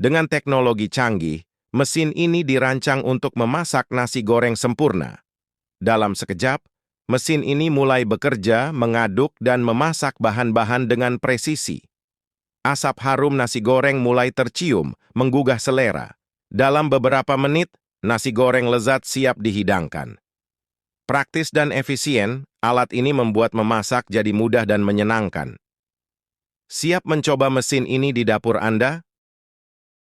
Dengan teknologi canggih, mesin ini dirancang untuk memasak nasi goreng sempurna. Dalam sekejap, mesin ini mulai bekerja, mengaduk, dan memasak bahan-bahan dengan presisi. Asap harum nasi goreng mulai tercium, menggugah selera. Dalam beberapa menit, nasi goreng lezat siap dihidangkan. Praktis dan efisien, alat ini membuat memasak jadi mudah dan menyenangkan. Siap mencoba mesin ini di dapur Anda?